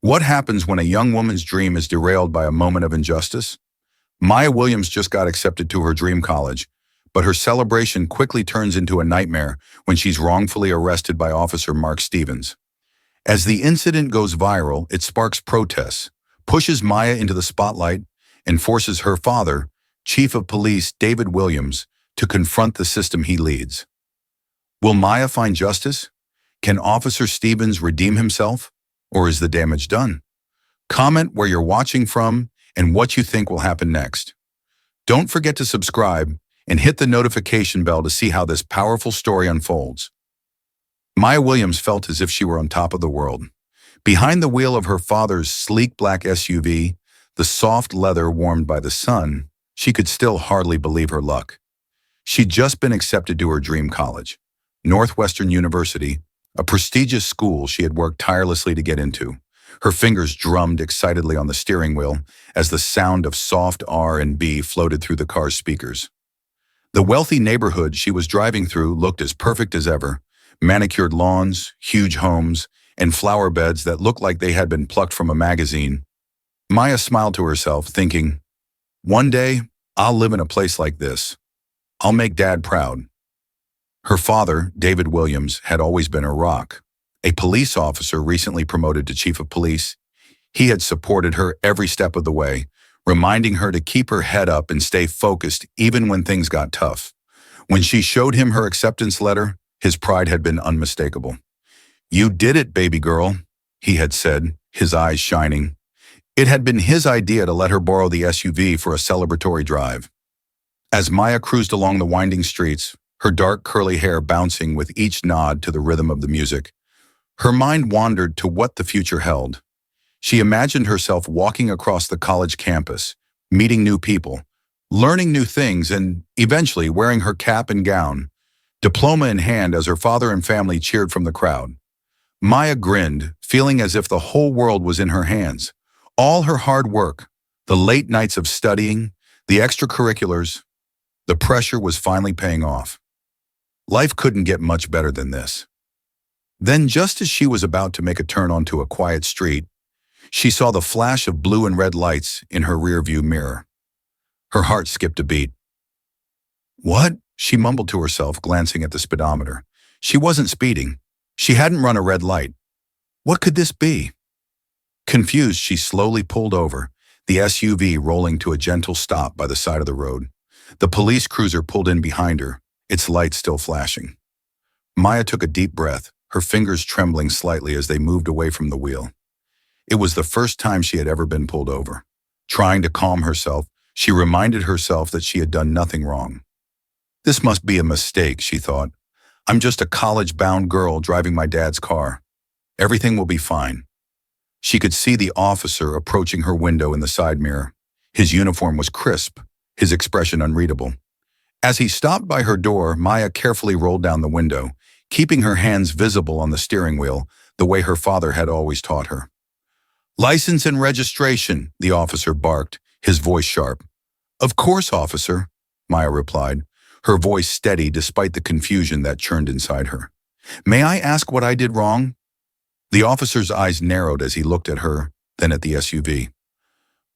What happens when a young woman's dream is derailed by a moment of injustice? Maya Williams just got accepted to her dream college, but her celebration quickly turns into a nightmare when she's wrongfully arrested by Officer Mark Stevens. As the incident goes viral, it sparks protests, pushes Maya into the spotlight, and forces her father, Chief of Police David Williams, to confront the system he leads. Will Maya find justice? Can Officer Stevens redeem himself? Or is the damage done? Comment where you're watching from and what you think will happen next. Don't forget to subscribe and hit the notification bell to see how this powerful story unfolds. Maya Williams felt as if she were on top of the world. Behind the wheel of her father's sleek black SUV, the soft leather warmed by the sun, she could still hardly believe her luck. She'd just been accepted to her dream college, Northwestern University, a prestigious school she had worked tirelessly to get into. Her fingers drummed excitedly on the steering wheel as the sound of soft R&B floated through the car's speakers. The wealthy neighborhood she was driving through looked as perfect as ever: manicured lawns, huge homes, and flower beds that looked like they had been plucked from a magazine. Maya smiled to herself, thinking, "One day, I'll live in a place like this. I'll make Dad proud." Her father, David Williams, had always been her rock. A police officer recently promoted to chief of police, he had supported her every step of the way, reminding her to keep her head up and stay focused even when things got tough. When she showed him her acceptance letter, his pride had been unmistakable. "You did it, baby girl," he had said, his eyes shining. It had been his idea to let her borrow the SUV for a celebratory drive. As Maya cruised along the winding streets, her dark curly hair bouncing with each nod to the rhythm of the music, her mind wandered to what the future held. She imagined herself walking across the college campus, meeting new people, learning new things, and eventually wearing her cap and gown, diploma in hand as her father and family cheered from the crowd. Maya grinned, feeling as if the whole world was in her hands. All her hard work, the late nights of studying, the extracurriculars, the pressure was finally paying off. Life couldn't get much better than this. Then, just as she was about to make a turn onto a quiet street, she saw the flash of blue and red lights in her rearview mirror. Her heart skipped a beat. "What?" she mumbled to herself, glancing at the speedometer. She wasn't speeding. She hadn't run a red light. What could this be? Confused, she slowly pulled over, the SUV rolling to a gentle stop by the side of the road. The police cruiser pulled in behind her, its lights still flashing. Maya took a deep breath, her fingers trembling slightly as they moved away from the wheel. It was the first time she had ever been pulled over. Trying to calm herself, she reminded herself that she had done nothing wrong. "This must be a mistake," she thought. "I'm just a college-bound girl driving my dad's car. Everything will be fine." She could see the officer approaching her window in the side mirror. His uniform was crisp, his expression unreadable. As he stopped by her door, Maya carefully rolled down the window, keeping her hands visible on the steering wheel, the way her father had always taught her. "License and registration," the officer barked, his voice sharp. "Of course, officer," Maya replied, her voice steady despite the confusion that churned inside her. "May I ask what I did wrong?" The officer's eyes narrowed as he looked at her, then at the SUV.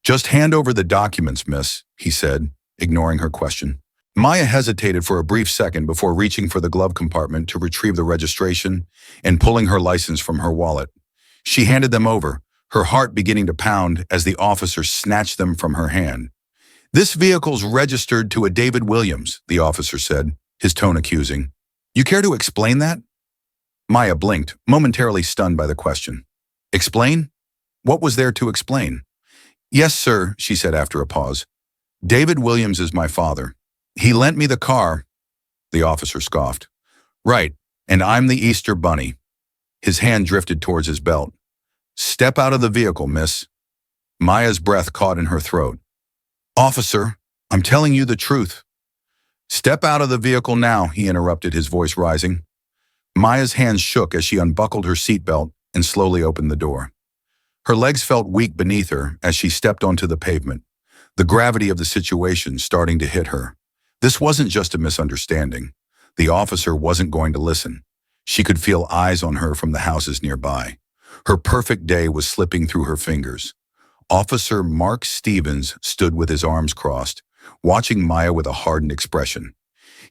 "Just hand over the documents, miss," he said, ignoring her question. Maya hesitated for a brief second before reaching for the glove compartment to retrieve the registration and pulling her license from her wallet. She handed them over, her heart beginning to pound as the officer snatched them from her hand. "This vehicle's registered to a David Williams," the officer said, his tone accusing. "You care to explain that?" Maya blinked, momentarily stunned by the question. "Explain? What was there to explain?" "Yes, sir," she said after a pause. "David Williams is my father. He lent me the car." The officer scoffed. "Right, and I'm the Easter Bunny." His hand drifted towards his belt. "Step out of the vehicle, miss." Maya's breath caught in her throat. "Officer, I'm telling you the truth." "Step out of the vehicle now," he interrupted, his voice rising. Maya's hands shook as she unbuckled her seatbelt and slowly opened the door. Her legs felt weak beneath her as she stepped onto the pavement, the gravity of the situation starting to hit her. This wasn't just a misunderstanding. The officer wasn't going to listen. She could feel eyes on her from the houses nearby. Her perfect day was slipping through her fingers. Officer Mark Stevens stood with his arms crossed, watching Maya with a hardened expression.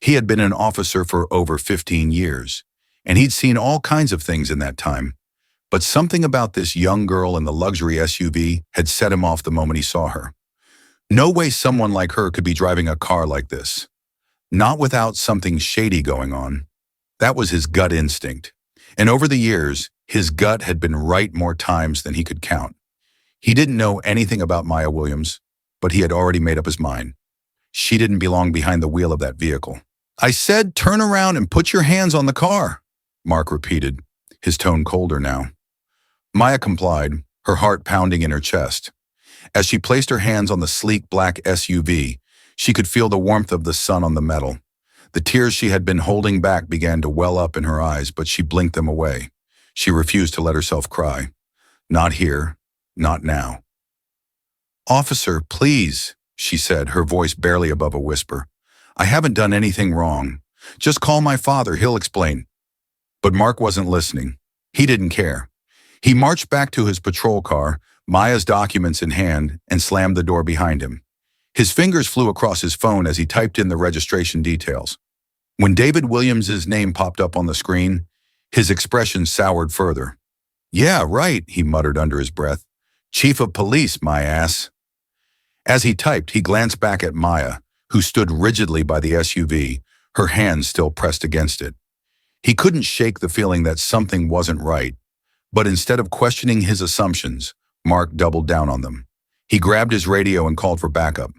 He had been an officer for over 15 years, and he'd seen all kinds of things in that time. But something about this young girl in the luxury SUV had set him off the moment he saw her. No way someone like her could be driving a car like this. Not without something shady going on. That was his gut instinct. And over the years, his gut had been right more times than he could count. He didn't know anything about Maya Williams, but he had already made up his mind. She didn't belong behind the wheel of that vehicle. "I said turn around and put your hands on the car," Mark repeated, his tone colder now. Maya complied, her heart pounding in her chest. As she placed her hands on the sleek black SUV, she could feel the warmth of the sun on the metal. The tears she had been holding back began to well up in her eyes, but she blinked them away. She refused to let herself cry. Not here, not now. "Officer, please," she said, her voice barely above a whisper. "I haven't done anything wrong. Just call my father, he'll explain." But Mark wasn't listening. He didn't care. He marched back to his patrol car, Maya's documents in hand, and slammed the door behind him. His fingers flew across his phone as he typed in the registration details. When David Williams's name popped up on the screen, his expression soured further. "Yeah, right," he muttered under his breath. "Chief of police, my ass." As he typed, he glanced back at Maya, who stood rigidly by the SUV, her hands still pressed against it. He couldn't shake the feeling that something wasn't right, but instead of questioning his assumptions, Mark doubled down on them. He grabbed his radio and called for backup.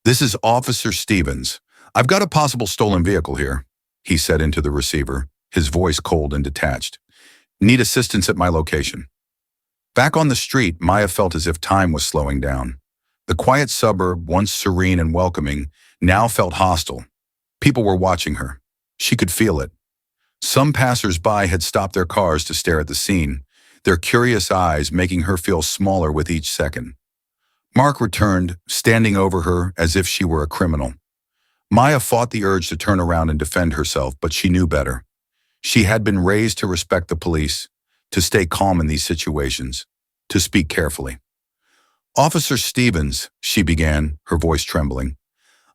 "This is Officer Stevens. I've got a possible stolen vehicle here," he said into the receiver, his voice cold and detached. "Need assistance at my location." Back on the street, Maya felt as if time was slowing down. The quiet suburb, once serene and welcoming, now felt hostile. People were watching her. She could feel it. Some passers-by had stopped their cars to stare at the scene, their curious eyes making her feel smaller with each second. Mark returned, standing over her as if she were a criminal. Maya fought the urge to turn around and defend herself, but she knew better. She had been raised to respect the police, to stay calm in these situations, to speak carefully. "Officer Stevens," she began, her voice trembling,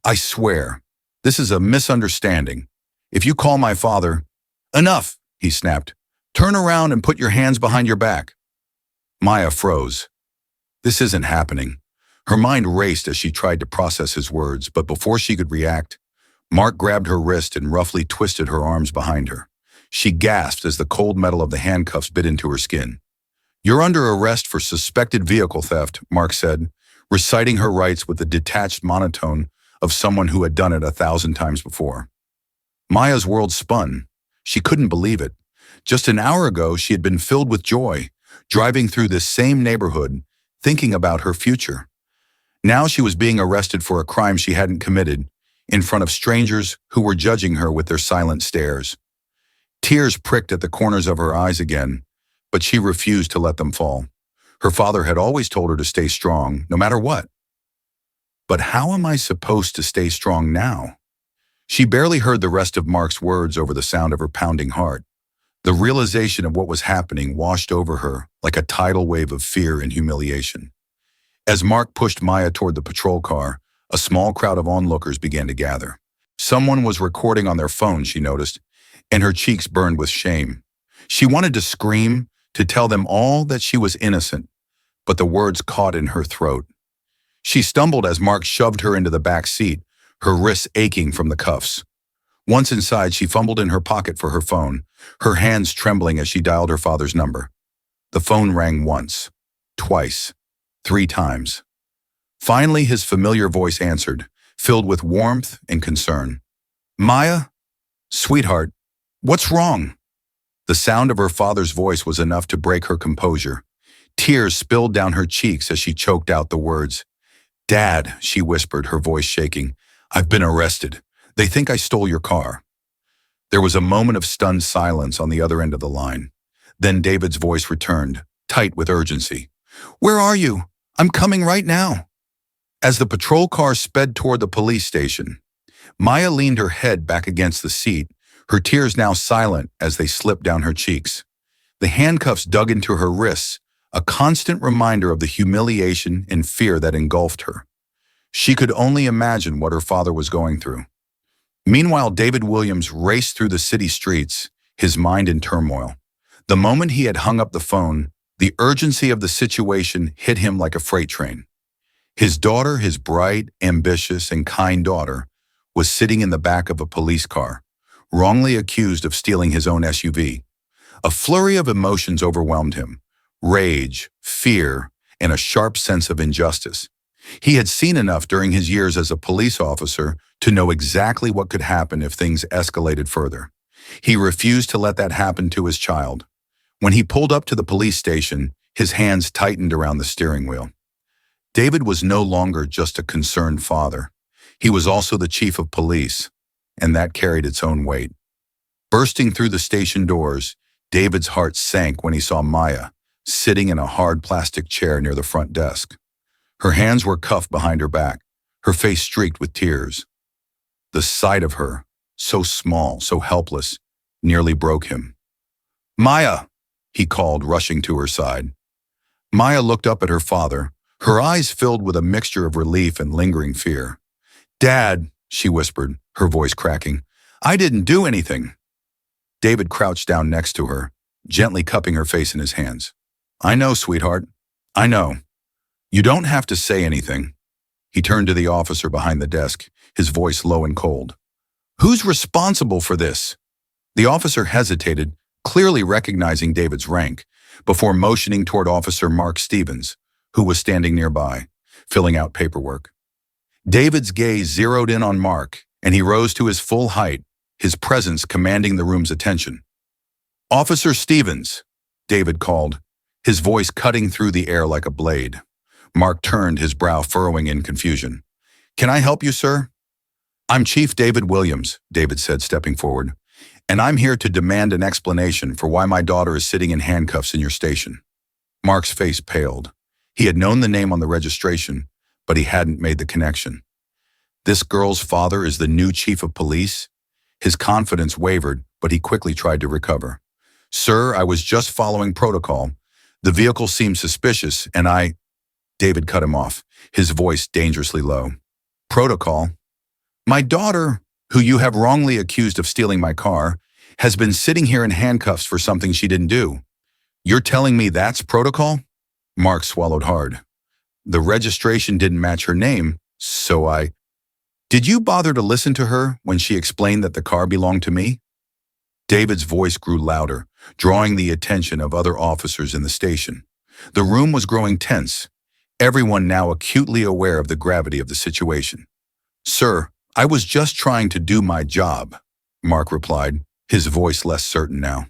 "I swear, this is a misunderstanding. If you call my father—" "Enough," he snapped. "Turn around and put your hands behind your back." Maya froze. This isn't happening. Her mind raced as she tried to process his words, but before she could react, Mark grabbed her wrist and roughly twisted her arms behind her. She gasped as the cold metal of the handcuffs bit into her skin. "You're under arrest for suspected vehicle theft," Mark said, reciting her rights with the detached monotone of someone who had done it 1,000 times before. Maya's world spun. She couldn't believe it. Just an hour ago, she had been filled with joy, driving through this same neighborhood, thinking about her future. Now she was being arrested for a crime she hadn't committed, in front of strangers who were judging her with their silent stares. Tears pricked at the corners of her eyes again, but she refused to let them fall. Her father had always told her to stay strong, no matter what. But how am I supposed to stay strong now? She barely heard the rest of Mark's words over the sound of her pounding heart. The realization of what was happening washed over her like a tidal wave of fear and humiliation. As Mark pushed Maya toward the patrol car, a small crowd of onlookers began to gather. Someone was recording on their phone, she noticed, and her cheeks burned with shame. She wanted to scream, to tell them all that she was innocent, but the words caught in her throat. She stumbled as Mark shoved her into the back seat, her wrists aching from the cuffs. Once inside, she fumbled in her pocket for her phone, her hands trembling as she dialed her father's number. The phone rang once, twice, 3 times. Finally, his familiar voice answered, filled with warmth and concern. "Maya? Sweetheart, what's wrong?" The sound of her father's voice was enough to break her composure. Tears spilled down her cheeks as she choked out the words. "Dad," she whispered, her voice shaking, "I've been arrested. They think I stole your car." There was a moment of stunned silence on the other end of the line. Then David's voice returned, tight with urgency. "Where are you? I'm coming right now." As the patrol car sped toward the police station, Maya leaned her head back against the seat, her tears now silent as they slipped down her cheeks. The handcuffs dug into her wrists, a constant reminder of the humiliation and fear that engulfed her. She could only imagine what her father was going through. Meanwhile, David Williams raced through the city streets, his mind in turmoil. The moment he had hung up the phone, the urgency of the situation hit him like a freight train. His daughter, his bright, ambitious, and kind daughter, was sitting in the back of a police car, wrongly accused of stealing his own SUV. A flurry of emotions overwhelmed him: rage, fear, and a sharp sense of injustice. He had seen enough during his years as a police officer to know exactly what could happen if things escalated further. He refused to let that happen to his child. When he pulled up to the police station, his hands tightened around the steering wheel. David was no longer just a concerned father. He was also the chief of police, and that carried its own weight. Bursting through the station doors, David's heart sank when he saw Maya, sitting in a hard plastic chair near the front desk. Her hands were cuffed behind her back, her face streaked with tears. The sight of her, so small, so helpless, nearly broke him. "Maya!" he called, rushing to her side. Maya looked up at her father, her eyes filled with a mixture of relief and lingering fear. "Dad," she whispered, her voice cracking, "I didn't do anything." David crouched down next to her, gently cupping her face in his hands. "I know, sweetheart. I know. You don't have to say anything." He turned to the officer behind the desk, his voice low and cold. "Who's responsible for this?" The officer hesitated, clearly recognizing David's rank, before motioning toward Officer Mark Stevens, who was standing nearby, filling out paperwork. David's gaze zeroed in on Mark, and he rose to his full height, his presence commanding the room's attention. "Officer Stevens," David called, his voice cutting through the air like a blade. Mark turned, his brow furrowing in confusion. "Can I help you, sir?" "I'm Chief David Williams," David said, stepping forward, "and I'm here to demand an explanation for why my daughter is sitting in handcuffs in your station." Mark's face paled. He had known the name on the registration, but he hadn't made the connection. This girl's father is the new chief of police? His confidence wavered, but he quickly tried to recover. "Sir, I was just following protocol. The vehicle seemed suspicious, and I—" David cut him off, his voice dangerously low. "Protocol? My daughter, who you have wrongly accused of stealing my car, has been sitting here in handcuffs for something she didn't do. You're telling me that's protocol?" Mark swallowed hard. "The registration didn't match her name, so I—" "Did you bother to listen to her when she explained that the car belonged to me?" David's voice grew louder, drawing the attention of other officers in the station. The room was growing tense, everyone now acutely aware of the gravity of the situation. "Sir, I was just trying to do my job," Mark replied, his voice less certain now.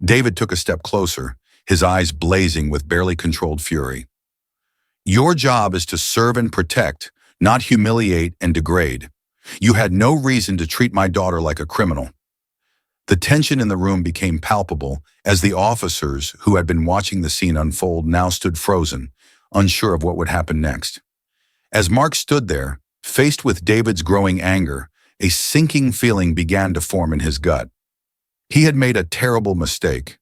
David took a step closer, his eyes blazing with barely controlled fury. "Your job is to serve and protect, not humiliate and degrade. You had no reason to treat my daughter like a criminal." The tension in the room became palpable as the officers who had been watching the scene unfold now stood frozen, unsure of what would happen next. As Mark stood there, faced with David's growing anger, a sinking feeling began to form in his gut. He had made a terrible mistake.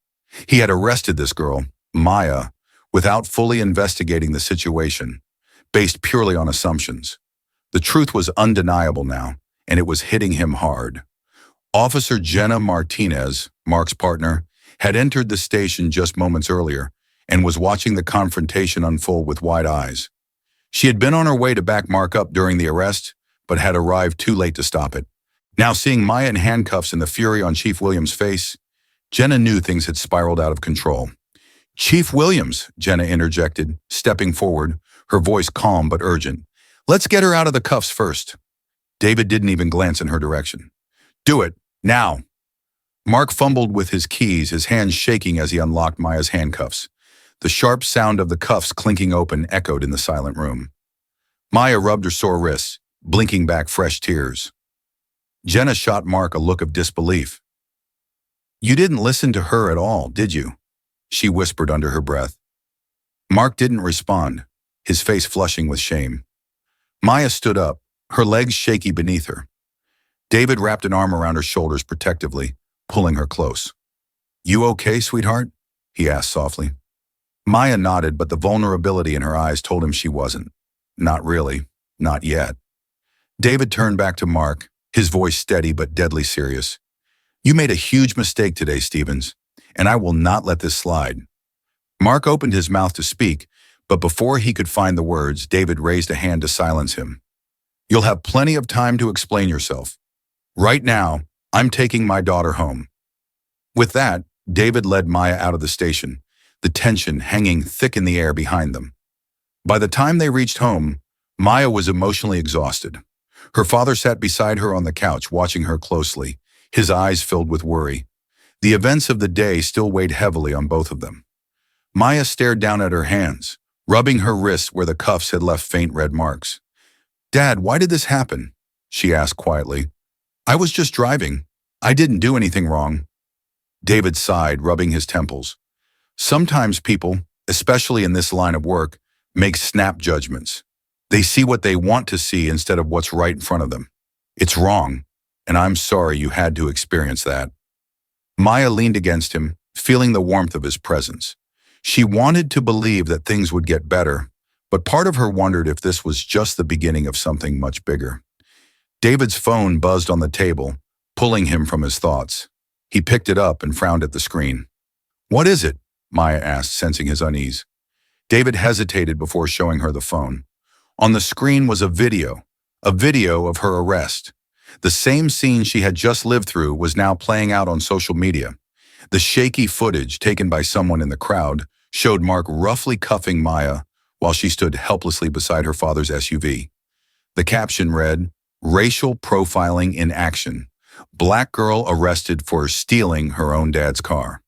He had arrested this girl, Maya, without fully investigating the situation, based purely on assumptions. The truth was undeniable now, and it was hitting him hard. Officer Jenna Martinez, Mark's partner, had entered the station just moments earlier and was watching the confrontation unfold with wide eyes. She had been on her way to back Mark up during the arrest, but had arrived too late to stop it. Now seeing Maya in handcuffs and the fury on Chief Williams' face, Jenna knew things had spiraled out of control. "Chief Williams," Jenna interjected, stepping forward, her voice calm but urgent. "Let's get her out of the cuffs first." David didn't even glance in her direction. "Do it, now." Mark fumbled with his keys, his hands shaking as he unlocked Maya's handcuffs. The sharp sound of the cuffs clinking open echoed in the silent room. Maya rubbed her sore wrists, blinking back fresh tears. Jenna shot Mark a look of disbelief. "You didn't listen to her at all, did you?" she whispered under her breath. Mark didn't respond, his face flushing with shame. Maya stood up, her legs shaky beneath her. David wrapped an arm around her shoulders protectively, pulling her close. "You okay, sweetheart?" he asked softly. Maya nodded, but the vulnerability in her eyes told him she wasn't. Not really. Not yet. David turned back to Mark, his voice steady but deadly serious. You made a huge mistake today, Stevens, and I will not let this slide. Mark opened his mouth to speak, but before he could find the words, David raised a hand to silence him. You'll have plenty of time to explain yourself. Right now, I'm taking my daughter home. With that, David led Maya out of the station, the tension hanging thick in the air behind them. By the time they reached home, Maya was emotionally exhausted. Her father sat beside her on the couch, watching her closely, his eyes filled with worry. The events of the day still weighed heavily on both of them. Maya stared down at her hands, rubbing her wrists where the cuffs had left faint red marks. Dad, why did this happen? She asked quietly. I was just driving. I didn't do anything wrong. David sighed, rubbing his temples. Sometimes people, especially in this line of work, make snap judgments. They see what they want to see instead of what's right in front of them. It's wrong, and I'm sorry you had to experience that. Maya leaned against him, feeling the warmth of his presence. She wanted to believe that things would get better, but part of her wondered if this was just the beginning of something much bigger. David's phone buzzed on the table, pulling him from his thoughts. He picked it up and frowned at the screen. What is it? Maya asked, sensing his unease. David hesitated before showing her the phone. On the screen was a video of her arrest. The same scene she had just lived through was now playing out on social media. The shaky footage taken by someone in the crowd showed Mark roughly cuffing Maya while she stood helplessly beside her father's SUV. The caption read, Racial profiling in action. Black girl arrested for stealing her own dad's car.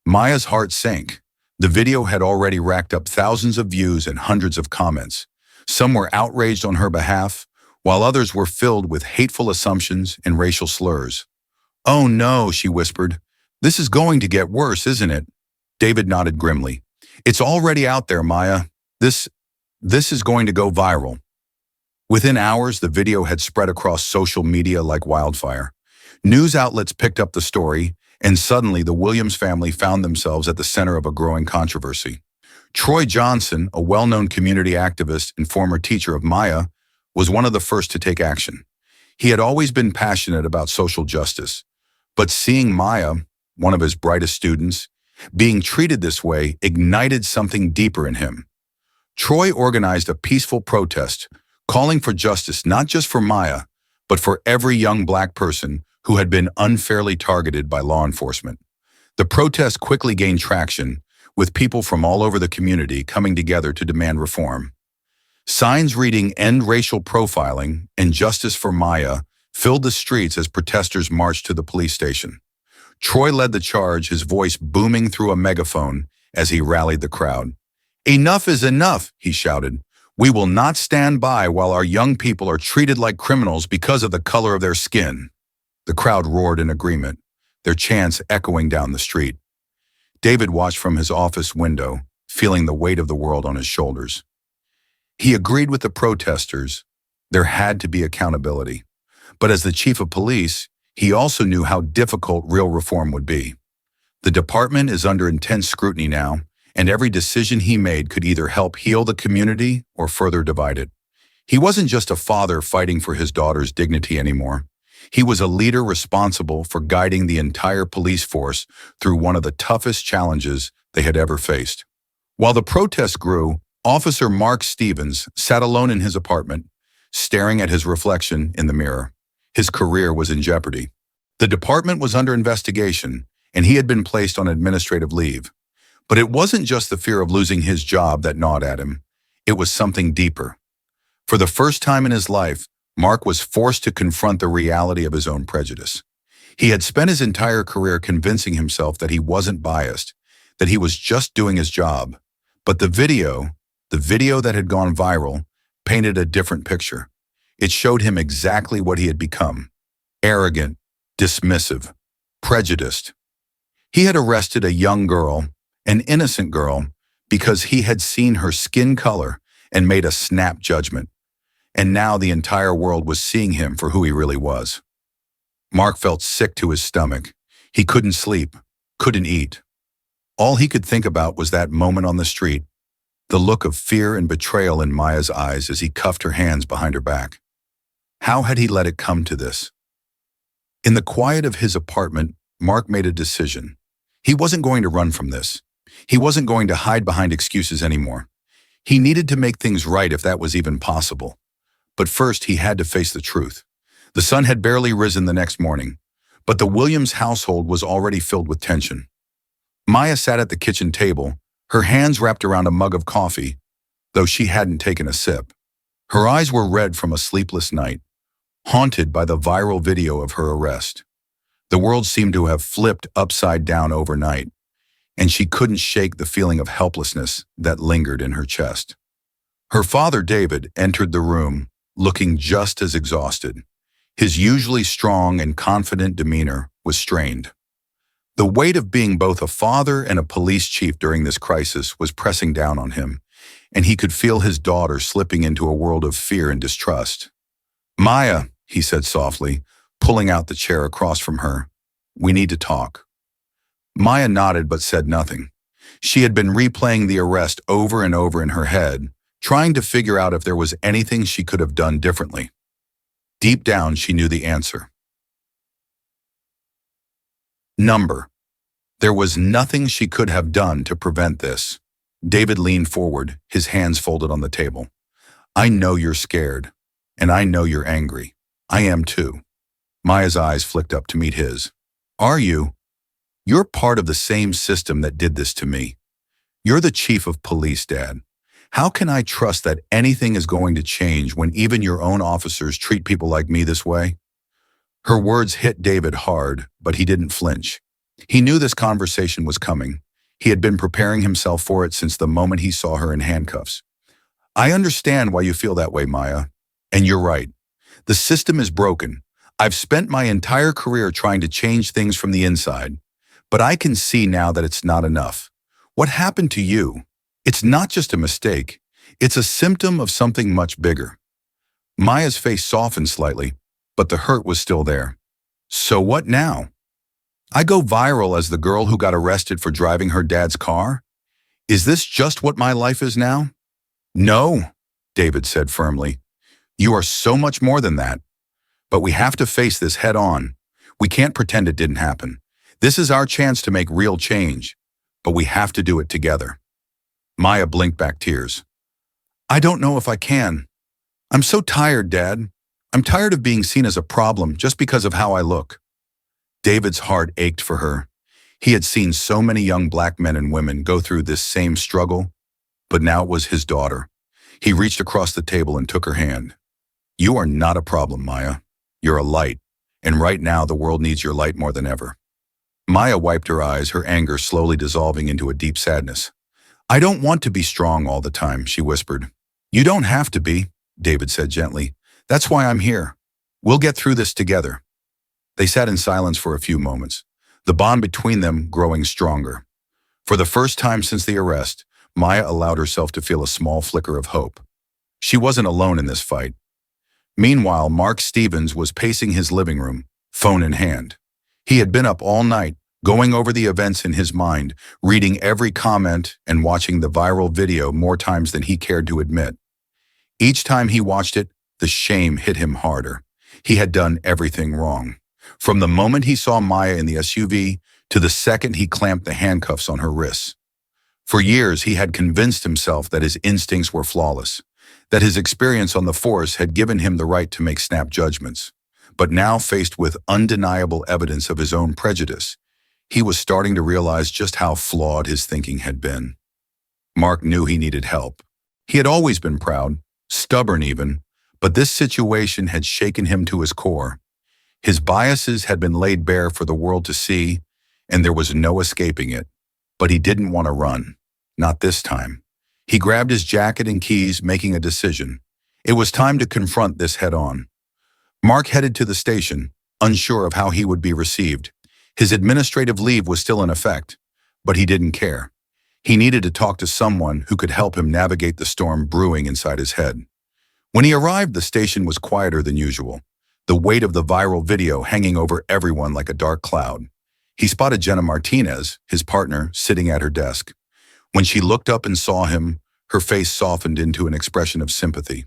Maya's heart sank. The video had already racked up thousands of views and hundreds of comments. Some were outraged on her behalf, while others were filled with hateful assumptions and racial slurs. Oh no, she whispered. This is going to get worse, isn't it? David nodded grimly. It's already out there, Maya. This is going to go viral. Within hours, the video had spread across social media like wildfire. News outlets picked up the story, and suddenly the Williams family found themselves at the center of a growing controversy. Troy Johnson, a well-known community activist and former teacher of Maya, was one of the first to take action. He had always been passionate about social justice, but seeing Maya, one of his brightest students, being treated this way ignited something deeper in him. Troy organized a peaceful protest, calling for justice not just for Maya, but for every young Black person who had been unfairly targeted by law enforcement. The protest quickly gained traction, with people from all over the community coming together to demand reform. Signs reading End Racial Profiling and Justice for Maya filled the streets as protesters marched to the police station. Troy led the charge, his voice booming through a megaphone as he rallied the crowd. Enough is enough, he shouted. We will not stand by while our young people are treated like criminals because of the color of their skin. The crowd roared in agreement, their chants echoing down the street. David watched from his office window, feeling the weight of the world on his shoulders. He agreed with the protesters. There had to be accountability. But as the chief of police, he also knew how difficult real reform would be. The department is under intense scrutiny now, and every decision he made could either help heal the community or further divide it. He wasn't just a father fighting for his daughter's dignity anymore. He was a leader responsible for guiding the entire police force through one of the toughest challenges they had ever faced. While the protests grew, Officer Mark Stevens sat alone in his apartment, staring at his reflection in the mirror. His career was in jeopardy. The department was under investigation, and he had been placed on administrative leave. But it wasn't just the fear of losing his job that gnawed at him. It was something deeper. For the first time in his life, Mark was forced to confront the reality of his own prejudice. He had spent his entire career convincing himself that he wasn't biased, that he was just doing his job. But the video that had gone viral, painted a different picture. It showed him exactly what he had become: arrogant, dismissive, prejudiced. He had arrested a young girl, an innocent girl, because he had seen her skin color and made a snap judgment. And now the entire world was seeing him for who he really was. Mark felt sick to his stomach. He couldn't sleep, couldn't eat. All he could think about was that moment on the street, the look of fear and betrayal in Maya's eyes as he cuffed her hands behind her back. How had he let it come to this? In the quiet of his apartment, Mark made a decision. He wasn't going to run from this. He wasn't going to hide behind excuses anymore. He needed to make things right if that was even possible. But first, he had to face the truth. The sun had barely risen the next morning, but the Williams household was already filled with tension. Maya sat at the kitchen table, her hands wrapped around a mug of coffee, though she hadn't taken a sip. Her eyes were red from a sleepless night, haunted by the viral video of her arrest. The world seemed to have flipped upside down overnight, and she couldn't shake the feeling of helplessness that lingered in her chest. Her father, David, entered the room, looking just as exhausted. His usually strong and confident demeanor was strained. The weight of being both a father and a police chief during this crisis was pressing down on him, and he could feel his daughter slipping into a world of fear and distrust. "Maya," he said softly, pulling out the chair across from her, "we need to talk." Maya nodded but said nothing. She had been replaying the arrest over and over in her head, trying to figure out if there was anything she could have done differently. Deep down, she knew the answer. Number. There was nothing she could have done to prevent this. David leaned forward, his hands folded on the table. "I know you're scared, and I know you're angry. I am too." Maya's eyes flicked up to meet his. "Are you? You're part of the same system that did this to me. You're the chief of police, Dad. How can I trust that anything is going to change when even your own officers treat people like me this way?" Her words hit David hard, but he didn't flinch. He knew this conversation was coming. He had been preparing himself for it since the moment he saw her in handcuffs. "I understand why you feel that way, Maya. And you're right. The system is broken. I've spent my entire career trying to change things from the inside, but I can see now that it's not enough. What happened to you? It's not just a mistake. It's a symptom of something much bigger." Maya's face softened slightly, but the hurt was still there. "So what now? I go viral as the girl who got arrested for driving her dad's car? Is this just what my life is now?" "No," David said firmly. "You are so much more than that. But we have to face this head on. We can't pretend it didn't happen. This is our chance to make real change, but we have to do it together." Maya blinked back tears. "I don't know if I can. I'm so tired, Dad. I'm tired of being seen as a problem just because of how I look." David's heart ached for her. He had seen so many young black men and women go through this same struggle, but now it was his daughter. He reached across the table and took her hand. "You are not a problem, Maya. You're a light, and right now the world needs your light more than ever." Maya wiped her eyes, her anger slowly dissolving into a deep sadness. "I don't want to be strong all the time," she whispered. "You don't have to be," David said gently. "That's why I'm here. We'll get through this together." They sat in silence for a few moments, the bond between them growing stronger. For the first time since the arrest, Maya allowed herself to feel a small flicker of hope. She wasn't alone in this fight. Meanwhile, Mark Stevens was pacing his living room, phone in hand. He had been up all night, going over the events in his mind, reading every comment and watching the viral video more times than he cared to admit. Each time he watched it, the shame hit him harder. He had done everything wrong. From the moment he saw Maya in the SUV to the second he clamped the handcuffs on her wrists. For years, he had convinced himself that his instincts were flawless, that his experience on the force had given him the right to make snap judgments. But now, faced with undeniable evidence of his own prejudice, he was starting to realize just how flawed his thinking had been. Mark knew he needed help. He had always been proud, stubborn even, but this situation had shaken him to his core. His biases had been laid bare for the world to see, and there was no escaping it. But he didn't want to run. Not this time. He grabbed his jacket and keys, making a decision. It was time to confront this head-on. Mark headed to the station, unsure of how he would be received. His administrative leave was still in effect, but he didn't care. He needed to talk to someone who could help him navigate the storm brewing inside his head. When he arrived, the station was quieter than usual, the weight of the viral video hanging over everyone like a dark cloud. He spotted Jenna Martinez, his partner, sitting at her desk. When she looked up and saw him, her face softened into an expression of sympathy.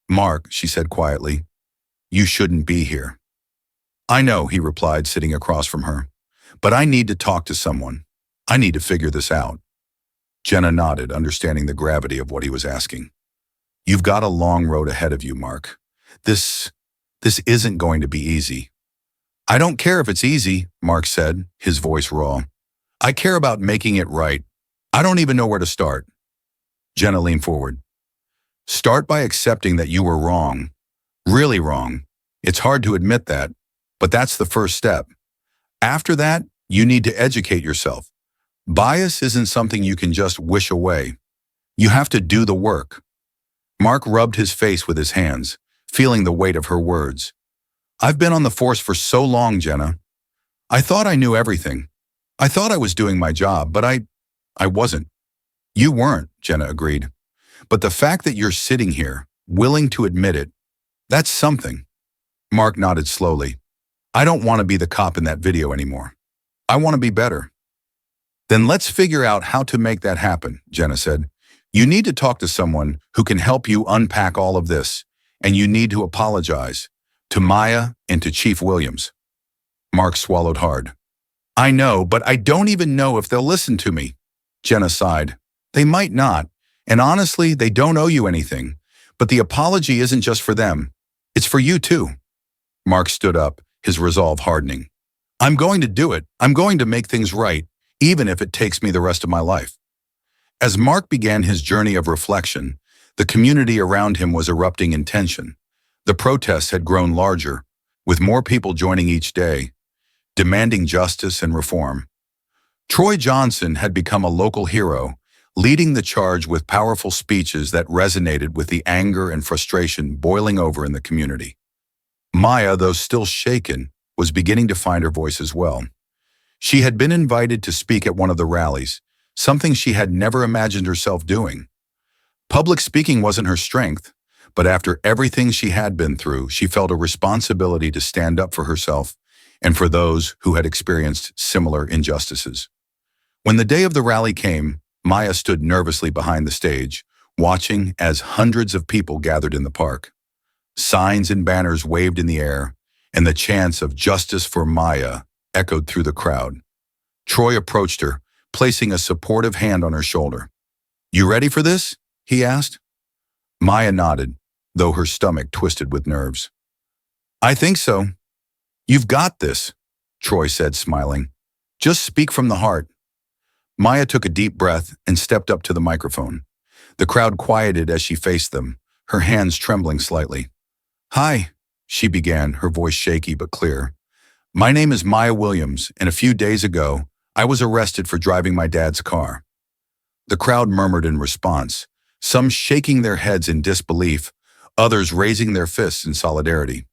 "Mark," she said quietly, "you shouldn't be here." "I know," he replied, sitting across from her. "But I need to talk to someone. I need to figure this out." Jenna nodded, understanding the gravity of what he was asking. "You've got a long road ahead of you, Mark. This isn't going to be easy." "I don't care if it's easy," Mark said, his voice raw. "I care about making it right. I don't even know where to start." Jenna leaned forward. "Start by accepting that you were wrong. Really wrong. It's hard to admit that, but that's the first step. After that, you need to educate yourself. Bias isn't something you can just wish away. You have to do the work." Mark rubbed his face with his hands, feeling the weight of her words. "I've been on the force for so long, Jenna. I thought I knew everything. I thought I was doing my job, but I wasn't." "You weren't," Jenna agreed. "But the fact that you're sitting here, willing to admit it, that's something." Mark nodded slowly. "I don't want to be the cop in that video anymore. I want to be better." "Then let's figure out how to make that happen," Jenna said. "You need to talk to someone who can help you unpack all of this, and you need to apologize to Maya and to Chief Williams." Mark swallowed hard. "I know, but I don't even know if they'll listen to me." Jenna sighed. "They might not, and honestly, they don't owe you anything. But the apology isn't just for them. It's for you too." Mark stood up, his resolve hardening. "I'm going to do it. I'm going to make things right, even if it takes me the rest of my life." As Mark began his journey of reflection, the community around him was erupting in tension. The protests had grown larger, with more people joining each day, demanding justice and reform. Troy Johnson had become a local hero, leading the charge with powerful speeches that resonated with the anger and frustration boiling over in the community. Maya, though still shaken, was beginning to find her voice as well. She had been invited to speak at one of the rallies, something she had never imagined herself doing. Public speaking wasn't her strength, but after everything she had been through, she felt a responsibility to stand up for herself and for those who had experienced similar injustices. When the day of the rally came, Maya stood nervously behind the stage, watching as hundreds of people gathered in the park. Signs and banners waved in the air, and the chants of "Justice for Maya" echoed through the crowd. Troy approached her, placing a supportive hand on her shoulder. "You ready for this?" he asked. Maya nodded, though her stomach twisted with nerves. "I think so." "You've got this," Troy said, smiling. "Just speak from the heart." Maya took a deep breath and stepped up to the microphone. The crowd quieted as she faced them, her hands trembling slightly. "Hi," she began, her voice shaky but clear. "My name is Maya Williams, and a few days ago, I was arrested for driving my dad's car." The crowd murmured in response, some shaking their heads in disbelief, others raising their fists in solidarity.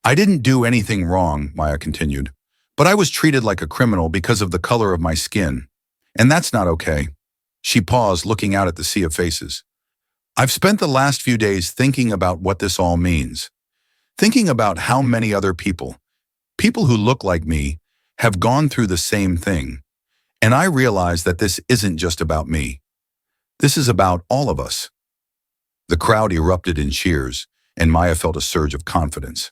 "I didn't do anything wrong," Maya continued, "but I was treated like a criminal because of the color of my skin. And that's not okay." She paused, looking out at the sea of faces. "I've spent the last few days thinking about what this all means. Thinking about how many other people who look like me, have gone through the same thing. And I realize that this isn't just about me. This is about all of us." The crowd erupted in cheers, and Maya felt a surge of confidence.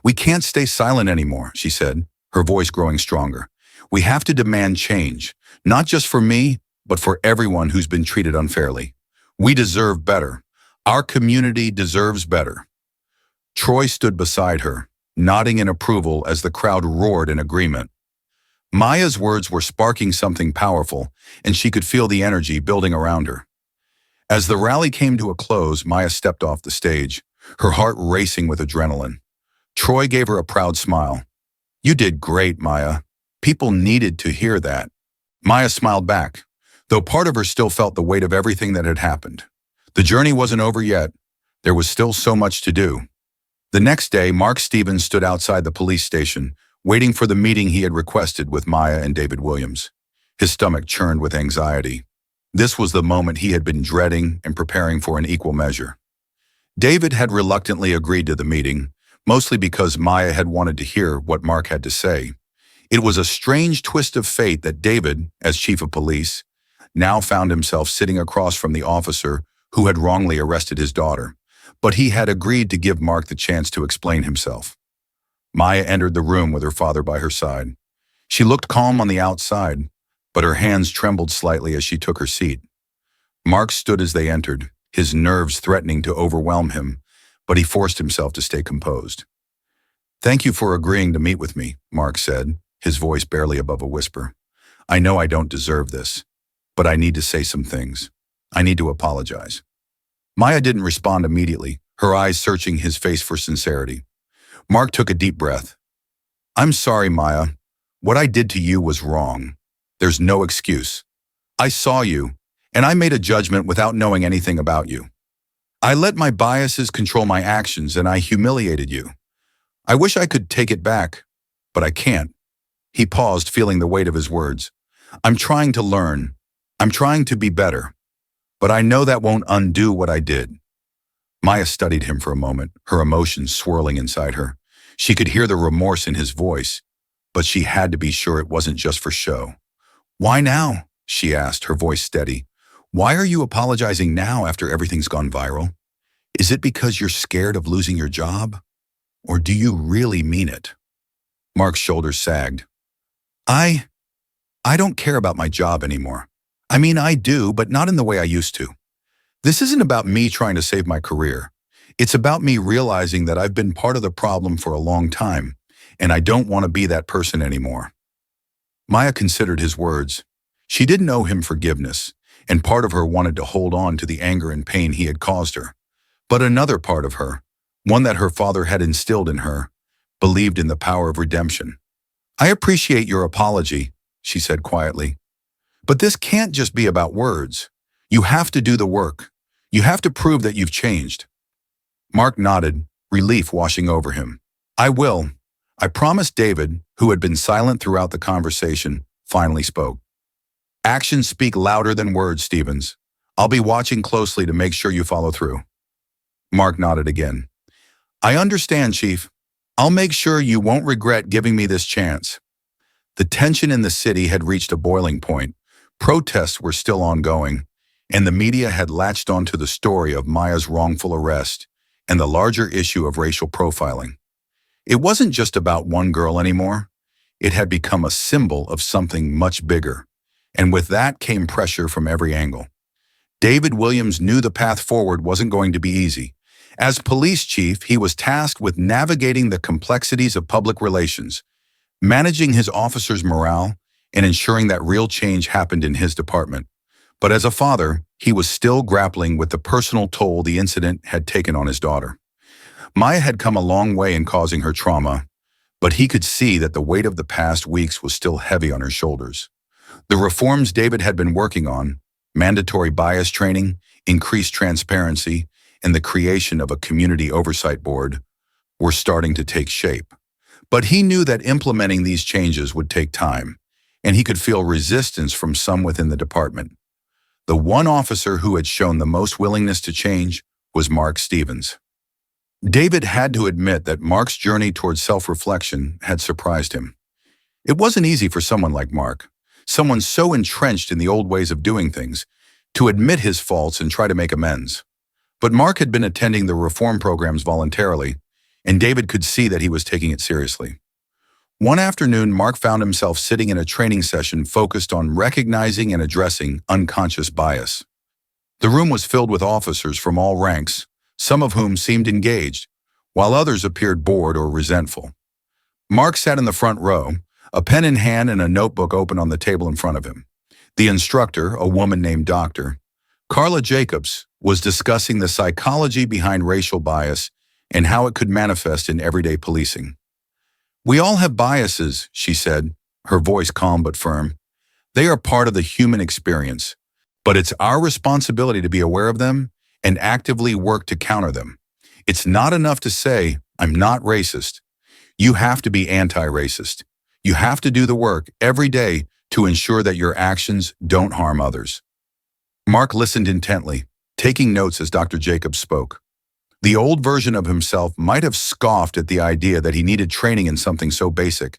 "We can't stay silent anymore," she said, her voice growing stronger. "We have to demand change, not just for me, but for everyone who's been treated unfairly. We deserve better. Our community deserves better." Troy stood beside her, nodding in approval as the crowd roared in agreement. Maya's words were sparking something powerful, and she could feel the energy building around her. As the rally came to a close, Maya stepped off the stage, her heart racing with adrenaline. Troy gave her a proud smile. "You did great, Maya. People needed to hear that." Maya smiled back, though part of her still felt the weight of everything that had happened. The journey wasn't over yet. There was still so much to do. The next day, Mark Stevens stood outside the police station, waiting for the meeting he had requested with Maya and David Williams. His stomach churned with anxiety. This was the moment he had been dreading and preparing for in equal measure. David had reluctantly agreed to the meeting, mostly because Maya had wanted to hear what Mark had to say. It was a strange twist of fate that David, as chief of police, now found himself sitting across from the officer who had wrongly arrested his daughter. But he had agreed to give Mark the chance to explain himself. Maya entered the room with her father by her side. She looked calm on the outside, but her hands trembled slightly as she took her seat. Mark stood as they entered, his nerves threatening to overwhelm him, but he forced himself to stay composed. "Thank you for agreeing to meet with me," Mark said, his voice barely above a whisper. "I know I don't deserve this, but I need to say some things. I need to apologize." Maya didn't respond immediately, her eyes searching his face for sincerity. Mark took a deep breath. "I'm sorry, Maya. What I did to you was wrong. There's no excuse. I saw you, and I made a judgment without knowing anything about you. I let my biases control my actions, and I humiliated you. I wish I could take it back, but I can't." He paused, feeling the weight of his words. "I'm trying to learn. I'm trying to be better. But I know that won't undo what I did." Maya studied him for a moment, her emotions swirling inside her. She could hear the remorse in his voice, but she had to be sure it wasn't just for show. "Why now?" she asked, her voice steady. "Why are you apologizing now after everything's gone viral? Is it because you're scared of losing your job? Or do you really mean it?" Mark's shoulders sagged. I don't care about my job anymore. I mean, I do, but not in the way I used to. This isn't about me trying to save my career. It's about me realizing that I've been part of the problem for a long time, and I don't want to be that person anymore." Maya considered his words. She didn't owe him forgiveness, and part of her wanted to hold on to the anger and pain he had caused her. But another part of her, one that her father had instilled in her, believed in the power of redemption. "I appreciate your apology," she said quietly. "But this can't just be about words. You have to do the work. You have to prove that you've changed." Mark nodded, relief washing over him. "I will. I promised." David, who had been silent throughout the conversation, finally spoke. "Actions speak louder than words, Stevens. I'll be watching closely to make sure you follow through." Mark nodded again. "I understand, Chief. I'll make sure you won't regret giving me this chance." The tension in the city had reached a boiling point. Protests were still ongoing, and the media had latched onto the story of Maya's wrongful arrest and the larger issue of racial profiling. It wasn't just about one girl anymore. It had become a symbol of something much bigger, and with that came pressure from every angle. David Williams knew the path forward wasn't going to be easy. As police chief, he was tasked with navigating the complexities of public relations, managing his officers' morale, and ensuring that real change happened in his department. But as a father, he was still grappling with the personal toll the incident had taken on his daughter. Maya had come a long way in causing her trauma, but he could see that the weight of the past weeks was still heavy on her shoulders. The reforms David had been working on, mandatory bias training, increased transparency, and the creation of a community oversight board, were starting to take shape. But he knew that implementing these changes would take time, and he could feel resistance from some within the department. The one officer who had shown the most willingness to change was Mark Stevens. David had to admit that Mark's journey towards self-reflection had surprised him. It wasn't easy for someone like Mark, someone so entrenched in the old ways of doing things, to admit his faults and try to make amends. But Mark had been attending the reform programs voluntarily, and David could see that he was taking it seriously. One afternoon, Mark found himself sitting in a training session focused on recognizing and addressing unconscious bias. The room was filled with officers from all ranks, some of whom seemed engaged, while others appeared bored or resentful. Mark sat in the front row, a pen in hand and a notebook open on the table in front of him. The instructor, a woman named Dr. Carla Jacobs, was discussing the psychology behind racial bias and how it could manifest in everyday policing. "We all have biases," she said, her voice calm but firm. "They are part of the human experience, but it's our responsibility to be aware of them and actively work to counter them. It's not enough to say, 'I'm not racist.' You have to be anti-racist. You have to do the work every day to ensure that your actions don't harm others." Mark listened intently, taking notes as Dr. Jacobs spoke. The old version of himself might have scoffed at the idea that he needed training in something so basic,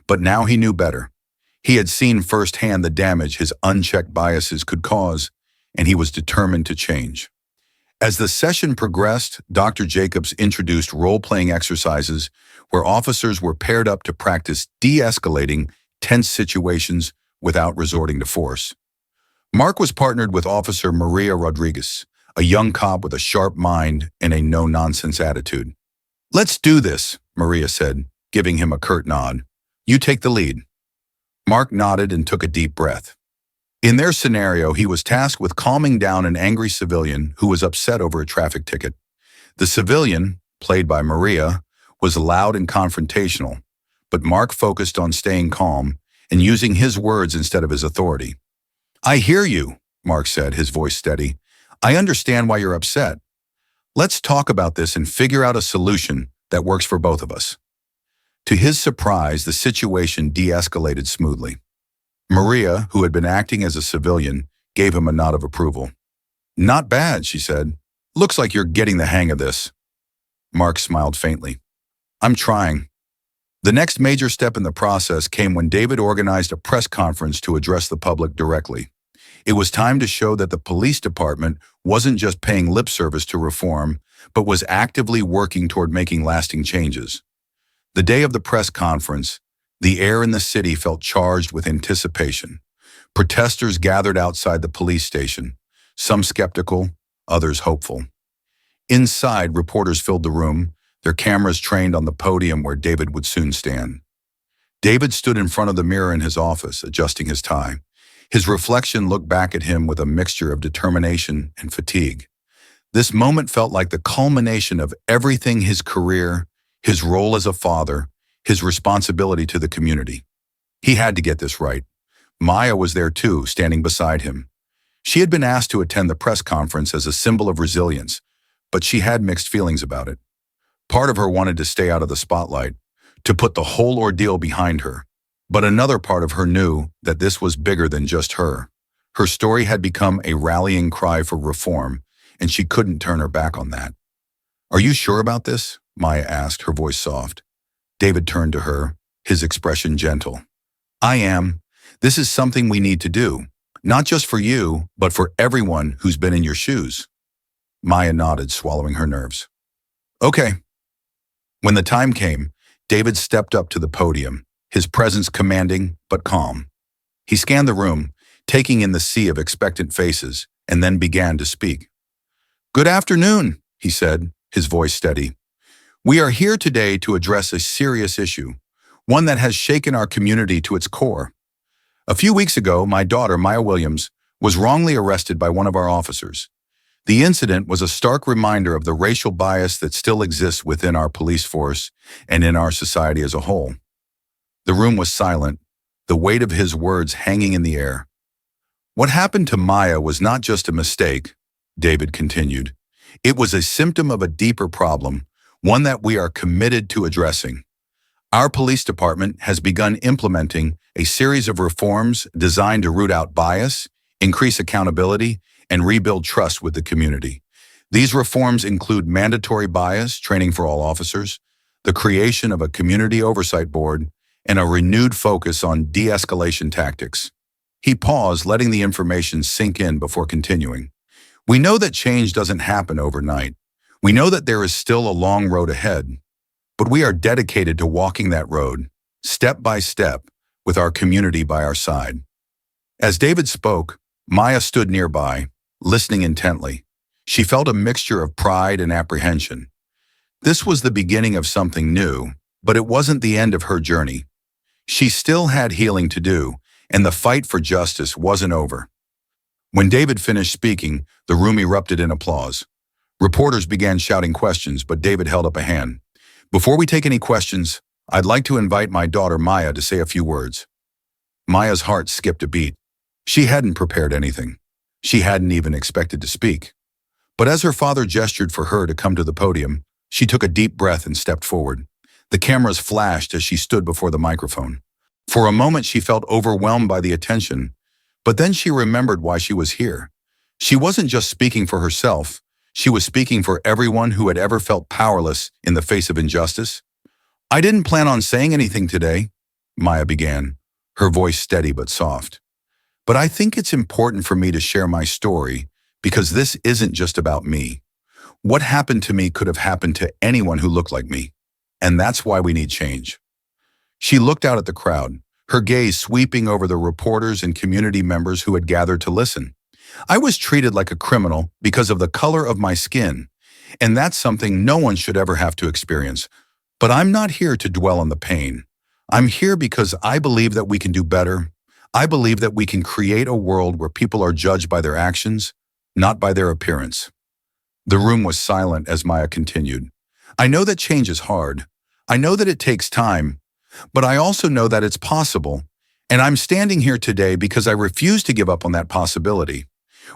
But now he knew better. He had seen firsthand the damage his unchecked biases could cause, and he was determined to change. As the session progressed, Dr. Jacobs introduced role-playing exercises where officers were paired up to practice de-escalating tense situations without resorting to force. Mark was partnered with Officer Maria Rodriguez, a young cop with a sharp mind and a no-nonsense attitude. "Let's do this," Maria said, giving him a curt nod. "You take the lead." Mark nodded and took a deep breath. In their scenario, he was tasked with calming down an angry civilian who was upset over a traffic ticket. The civilian, played by Maria, was loud and confrontational, but Mark focused on staying calm and using his words instead of his authority. "I hear you," Mark said, his voice steady. "I understand why you're upset. Let's talk about this and figure out a solution that works for both of us." To his surprise, the situation de-escalated smoothly. Maria, who had been acting as a civilian, gave him a nod of approval. "Not bad," she said. "Looks like you're getting the hang of this." Mark smiled faintly. "I'm trying." The next major step in the process came when David organized a press conference to address the public directly. It was time to show that the police department wasn't just paying lip service to reform, but was actively working toward making lasting changes. The day of the press conference, the air in the city felt charged with anticipation. Protesters gathered outside the police station, some skeptical, others hopeful. Inside, reporters filled the room, their cameras trained on the podium where David would soon stand. David stood in front of the mirror in his office, adjusting his tie. His reflection looked back at him with a mixture of determination and fatigue. This moment felt like the culmination of everything: his career, his role as a father, his responsibility to the community. He had to get this right. Maya was there too, standing beside him. She had been asked to attend the press conference as a symbol of resilience, but she had mixed feelings about it. Part of her wanted to stay out of the spotlight, to put the whole ordeal behind her. But another part of her knew that this was bigger than just her. Her story had become a rallying cry for reform, and she couldn't turn her back on that. "Are you sure about this?" Maya asked, her voice soft. David turned to her, his expression gentle. "I am. This is something we need to do, not just for you, but for everyone who's been in your shoes." Maya nodded, swallowing her nerves. "Okay." When the time came, David stepped up to the podium, his presence commanding but calm. He scanned the room, taking in the sea of expectant faces, and then began to speak. "Good afternoon," he said, his voice steady. "We are here today to address a serious issue, one that has shaken our community to its core. A few weeks ago, my daughter, Maya Williams, was wrongly arrested by one of our officers. The incident was a stark reminder of the racial bias that still exists within our police force and in our society as a whole." The room was silent, the weight of his words hanging in the air. "What happened to Maya was not just a mistake," David continued. "It was a symptom of a deeper problem, one that we are committed to addressing. Our police department has begun implementing a series of reforms designed to root out bias, increase accountability, and rebuild trust with the community. These reforms include mandatory bias training for all officers, the creation of a community oversight board, and a renewed focus on de-escalation tactics." He paused, letting the information sink in before continuing. "We know that change doesn't happen overnight. We know that there is still a long road ahead, but we are dedicated to walking that road, step by step, with our community by our side." As David spoke, Maya stood nearby, listening intently. She felt a mixture of pride and apprehension. This was the beginning of something new, but it wasn't the end of her journey. She still had healing to do, and the fight for justice wasn't over. When David finished speaking, the room erupted in applause. Reporters began shouting questions, but David held up a hand. "Before we take any questions, I'd like to invite my daughter Maya to say a few words." Maya's heart skipped a beat. She hadn't prepared anything. She hadn't even expected to speak. But as her father gestured for her to come to the podium, she took a deep breath and stepped forward. The cameras flashed as she stood before the microphone. For a moment, she felt overwhelmed by the attention, but then she remembered why she was here. She wasn't just speaking for herself. She was speaking for everyone who had ever felt powerless in the face of injustice. "I didn't plan on saying anything today," Maya began, her voice steady but soft. But I think it's important for me to share my story because this isn't just about me. What happened to me could have happened to anyone who looked like me. And that's why we need change. She looked out at the crowd, her gaze sweeping over the reporters and community members who had gathered to listen. I was treated like a criminal because of the color of my skin, and that's something no one should ever have to experience. But I'm not here to dwell on the pain. I'm here because I believe that we can do better. I believe that we can create a world where people are judged by their actions, not by their appearance. The room was silent as Maya continued. I know that change is hard. I know that it takes time, but I also know that it's possible. And I'm standing here today because I refuse to give up on that possibility.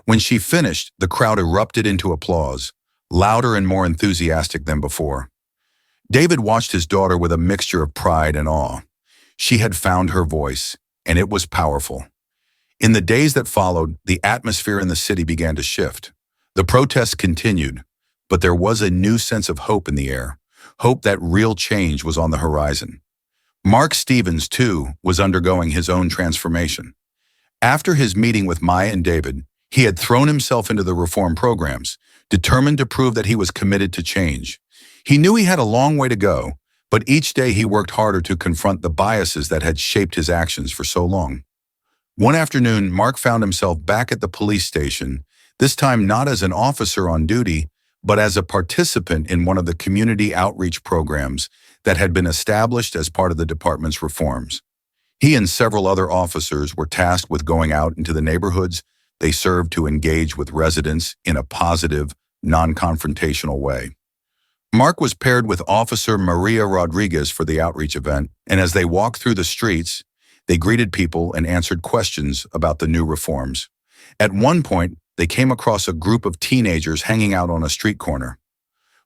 When she finished, the crowd erupted into applause, louder and more enthusiastic than before. David watched his daughter with a mixture of pride and awe. She had found her voice, and it was powerful. In the days that followed, the atmosphere in the city began to shift. The protests continued, but there was a new sense of hope in the air, hope that real change was on the horizon. Mark Stevens, too, was undergoing his own transformation. After his meeting with Maya and David, he had thrown himself into the reform programs, determined to prove that he was committed to change. He knew he had a long way to go, but each day he worked harder to confront the biases that had shaped his actions for so long. One afternoon, Mark found himself back at the police station, this time not as an officer on duty, but as a participant in one of the community outreach programs that had been established as part of the department's reforms. He and several other officers were tasked with going out into the neighborhoods they served to engage with residents in a positive, non-confrontational way. Mark was paired with Officer Maria Rodriguez for the outreach event, and as they walked through the streets, they greeted people and answered questions about the new reforms. At one point, they came across a group of teenagers hanging out on a street corner.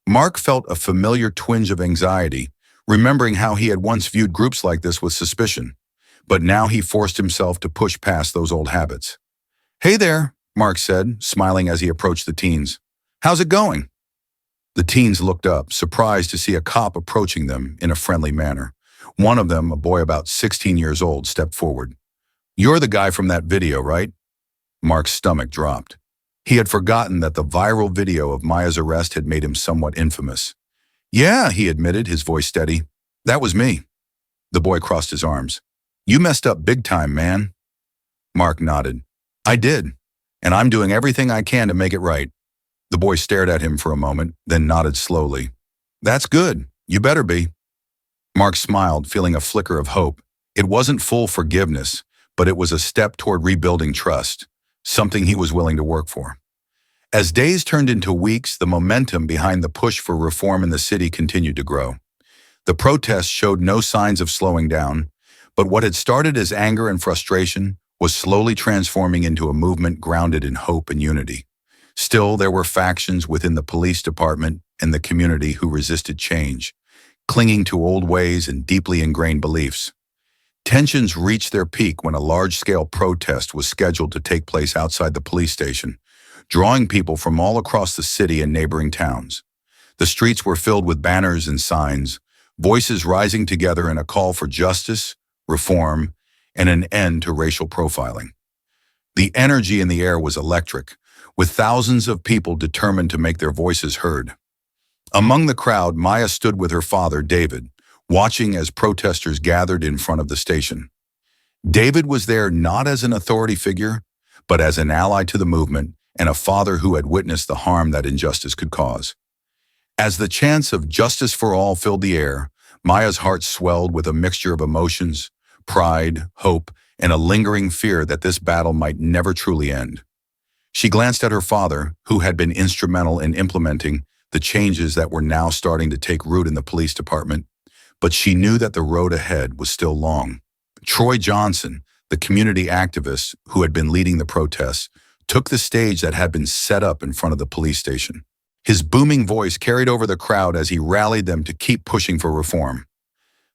Mark felt a familiar twinge of anxiety, remembering how he had once viewed groups like this with suspicion. But now he forced himself to push past those old habits. "Hey there," Mark said, smiling as he approached the teens. "How's it going?" The teens looked up, surprised to see a cop approaching them in a friendly manner. One of them, a boy about 16 years old, stepped forward. "You're the guy from that video, right?" Mark's stomach dropped. He had forgotten that the viral video of Maya's arrest had made him somewhat infamous. "Yeah," he admitted, his voice steady. "That was me." The boy crossed his arms. "You messed up big time, man." Mark nodded. "I did, and I'm doing everything I can to make it right." The boy stared at him for a moment, then nodded slowly. "That's good. You better be." Mark smiled, feeling a flicker of hope. It wasn't full forgiveness, but it was a step toward rebuilding trust, something he was willing to work for. As days turned into weeks, the momentum behind the push for reform in the city continued to grow. The protests showed no signs of slowing down, but what had started as anger and frustration was slowly transforming into a movement grounded in hope and unity. Still, there were factions within the police department and the community who resisted change, clinging to old ways and deeply ingrained beliefs. Tensions reached their peak when a large-scale protest was scheduled to take place outside the police station, drawing people from all across the city and neighboring towns. The streets were filled with banners and signs, voices rising together in a call for justice, reform, and an end to racial profiling. The energy in the air was electric, with thousands of people determined to make their voices heard. Among the crowd, Maya stood with her father, David, watching as protesters gathered in front of the station. David was there not as an authority figure, but as an ally to the movement and a father who had witnessed the harm that injustice could cause. As the chants of justice for all filled the air, Maya's heart swelled with a mixture of emotions, pride, hope, and a lingering fear that this battle might never truly end. She glanced at her father, who had been instrumental in implementing the changes that were now starting to take root in the police department, but she knew that the road ahead was still long. Troy Johnson, the community activist who had been leading the protests, took the stage that had been set up in front of the police station. His booming voice carried over the crowd as he rallied them to keep pushing for reform.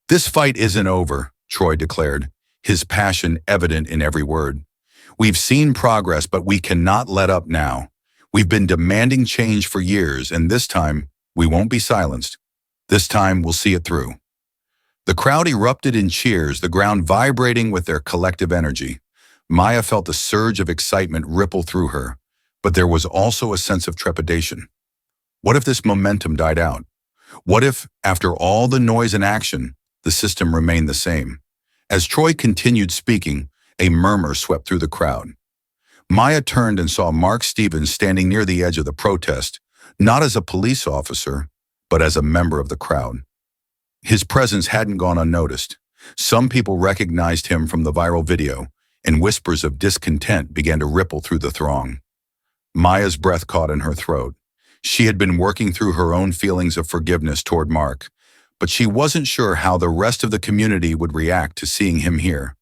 "This fight isn't over," Troy declared, his passion evident in every word. "We've seen progress, but we cannot let up now. We've been demanding change for years, and this time, we won't be silenced. This time, we'll see it through." The crowd erupted in cheers, the ground vibrating with their collective energy. Maya felt a surge of excitement ripple through her, but there was also a sense of trepidation. What if this momentum died out? What if, after all the noise and action, the system remained the same? As Troy continued speaking, a murmur swept through the crowd. Maya turned and saw Mark Stevens standing near the edge of the protest, not as a police officer, but as a member of the crowd. His presence hadn't gone unnoticed. Some people recognized him from the viral video, and whispers of discontent began to ripple through the throng. Maya's breath caught in her throat. She had been working through her own feelings of forgiveness toward Mark, but she wasn't sure how the rest of the community would react to seeing him here.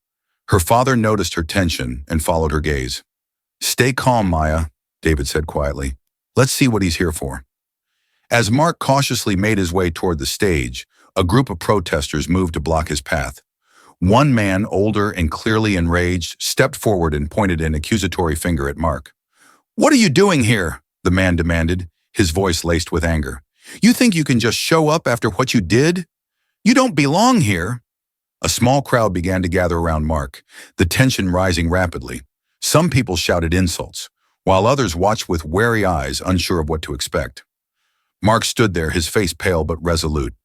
Her father noticed her tension and followed her gaze. "Stay calm, Maya," David said quietly. "Let's see what he's here for." As Mark cautiously made his way toward the stage, a group of protesters moved to block his path. One man, older and clearly enraged, stepped forward and pointed an accusatory finger at Mark. "What are you doing here?" the man demanded, his voice laced with anger. "You think you can just show up after what you did? You don't belong here." A small crowd began to gather around Mark, the tension rising rapidly. Some people shouted insults, while others watched with wary eyes, unsure of what to expect. Mark stood there, his face pale but resolute.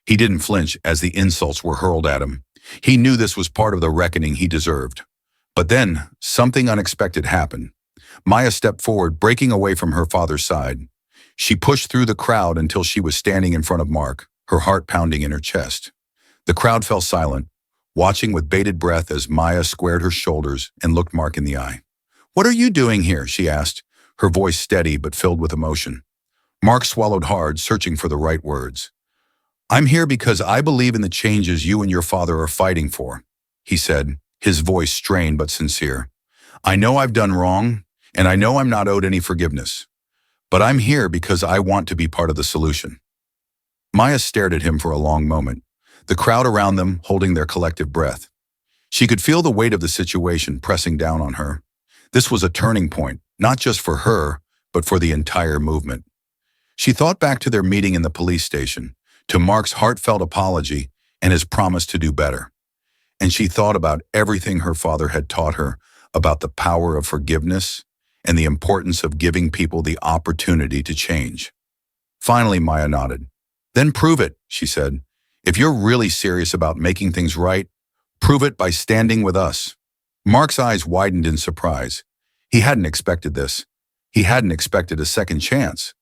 He didn't flinch as the insults were hurled at him. He knew this was part of the reckoning he deserved. But then, something unexpected happened. Maya stepped forward, breaking away from her father's side. She pushed through the crowd until she was standing in front of Mark, her heart pounding in her chest. The crowd fell silent, watching with bated breath as Maya squared her shoulders and looked Mark in the eye. "What are you doing here?" she asked, her voice steady but filled with emotion. Mark swallowed hard, searching for the right words. "I'm here because I believe in the changes you and your father are fighting for," he said, his voice strained but sincere. "I know I've done wrong, and I know I'm not owed any forgiveness. But I'm here because I want to be part of the solution." Maya stared at him for a long moment, the crowd around them holding their collective breath. She could feel the weight of the situation pressing down on her. This was a turning point, not just for her, but for the entire movement. She thought back to their meeting in the police station, to Mark's heartfelt apology and his promise to do better. And she thought about everything her father had taught her about the power of forgiveness and the importance of giving people the opportunity to change. Finally, Maya nodded. "Then prove it," she said. "If you're really serious about making things right, prove it by standing with us." Mark's eyes widened in surprise. He hadn't expected this. He hadn't expected a second chance.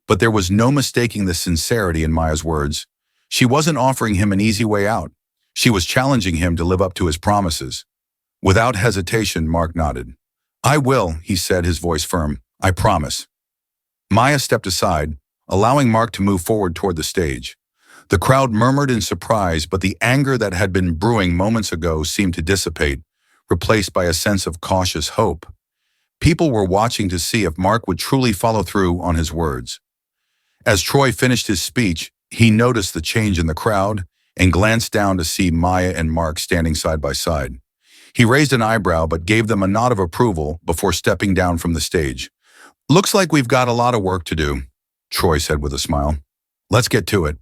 But there was no mistaking the sincerity in Maya's words. She wasn't offering him an easy way out. She was challenging him to live up to his promises. Without hesitation, Mark nodded. "I will," he said, his voice firm. "I promise." Maya stepped aside, allowing Mark to move forward toward the stage. The crowd murmured in surprise, but the anger that had been brewing moments ago seemed to dissipate, replaced by a sense of cautious hope. People were watching to see if Mark would truly follow through on his words. As Troy finished his speech, he noticed the change in the crowd and glanced down to see Maya and Mark standing side by side. He raised an eyebrow but gave them a nod of approval before stepping down from the stage. "Looks like we've got a lot of work to do," Troy said with a smile. "Let's get to it."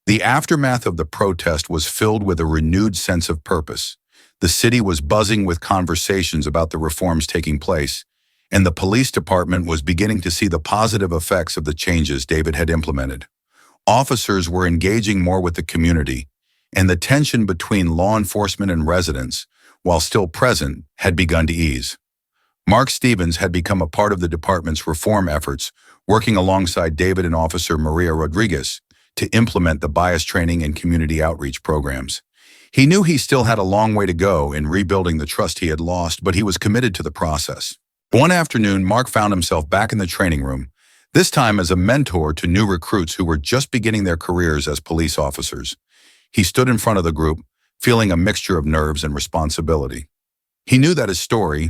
The aftermath of the protest was filled with a renewed sense of purpose. The city was buzzing with conversations about the reforms taking place, and the police department was beginning to see the positive effects of the changes David had implemented. Officers were engaging more with the community, and the tension between law enforcement and residents, while still present, had begun to ease. Mark Stevens had become a part of the department's reform efforts, working alongside David and Officer Maria Rodriguez to implement the bias training and community outreach programs. He knew he still had a long way to go in rebuilding the trust he had lost, but he was committed to the process. One afternoon, Mark found himself back in the training room, this time as a mentor to new recruits who were just beginning their careers as police officers. He stood in front of the group, feeling a mixture of nerves and responsibility. He knew that his story,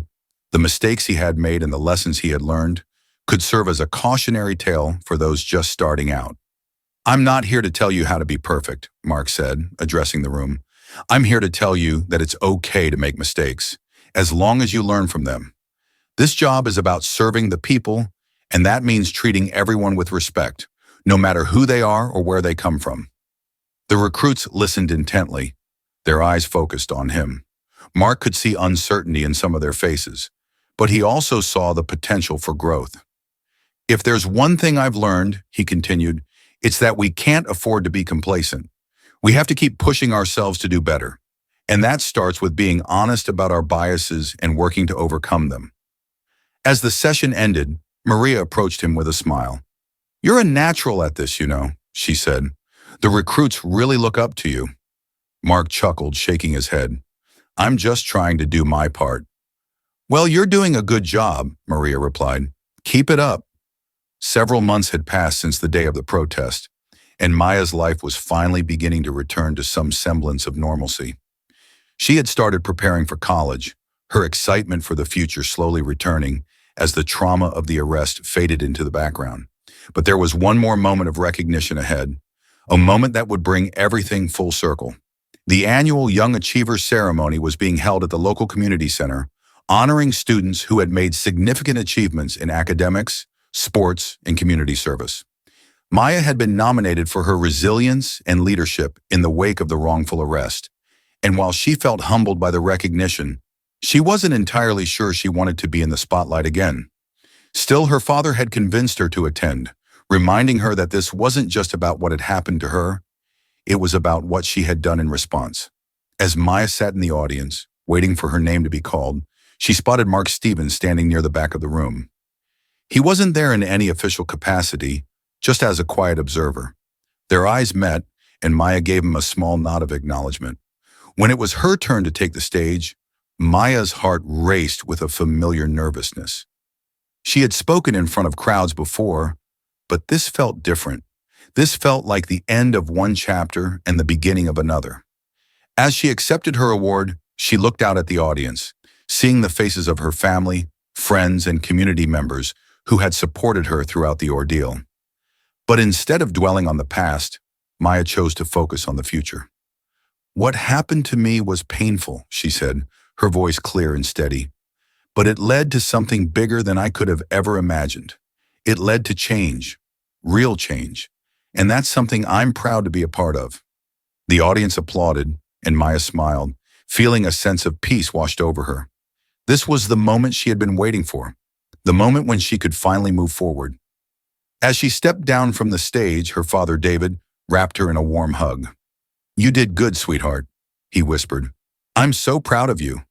the mistakes he had made and the lessons he had learned, could serve as a cautionary tale for those just starting out. "I'm not here to tell you how to be perfect," Mark said, addressing the room. "I'm here to tell you that it's okay to make mistakes, as long as you learn from them. This job is about serving the people, and that means treating everyone with respect, no matter who they are or where they come from." The recruits listened intently, their eyes focused on him. Mark could see uncertainty in some of their faces, but he also saw the potential for growth. If there's one thing I've learned, he continued, it's that we can't afford to be complacent. We have to keep pushing ourselves to do better. And that starts with being honest about our biases and working to overcome them. As the session ended, Maria approached him with a smile. You're a natural at this, she said. The recruits really look up to you. Mark chuckled, shaking his head. I'm just trying to do my part. Well, you're doing a good job, Maria replied. Keep it up. Several months had passed since the day of the protest, and Maya's life was finally beginning to return to some semblance of normalcy. She had started preparing for college, her excitement for the future slowly returning as the trauma of the arrest faded into the background. But there was one more moment of recognition ahead, a moment that would bring everything full circle. The annual Young Achievers ceremony was being held at the local community center, honoring students who had made significant achievements in academics, sports, and community service. Maya had been nominated for her resilience and leadership in the wake of the wrongful arrest, and while she felt humbled by the recognition, she wasn't entirely sure she wanted to be in the spotlight again. Still, her father had convinced her to attend, reminding her that this wasn't just about what had happened to her, it was about what she had done in response. As Maya sat in the audience, waiting for her name to be called, she spotted Mark Stevens standing near the back of the room. He wasn't there in any official capacity, just as a quiet observer. Their eyes met, and Maya gave him a small nod of acknowledgement. When it was her turn to take the stage, Maya's heart raced with a familiar nervousness. She had spoken in front of crowds before, but this felt different. This felt like the end of one chapter and the beginning of another. As she accepted her award, she looked out at the audience, seeing the faces of her family, friends, and community members who had supported her throughout the ordeal. But instead of dwelling on the past, Maya chose to focus on the future. What happened to me was painful, she said, her voice clear and steady. But it led to something bigger than I could have ever imagined. It led to change, real change, and that's something I'm proud to be a part of. The audience applauded, and Maya smiled, feeling a sense of peace washed over her. This was the moment she had been waiting for, the moment when she could finally move forward. As she stepped down from the stage, her father, David, wrapped her in a warm hug. You did good, sweetheart, he whispered. I'm so proud of you.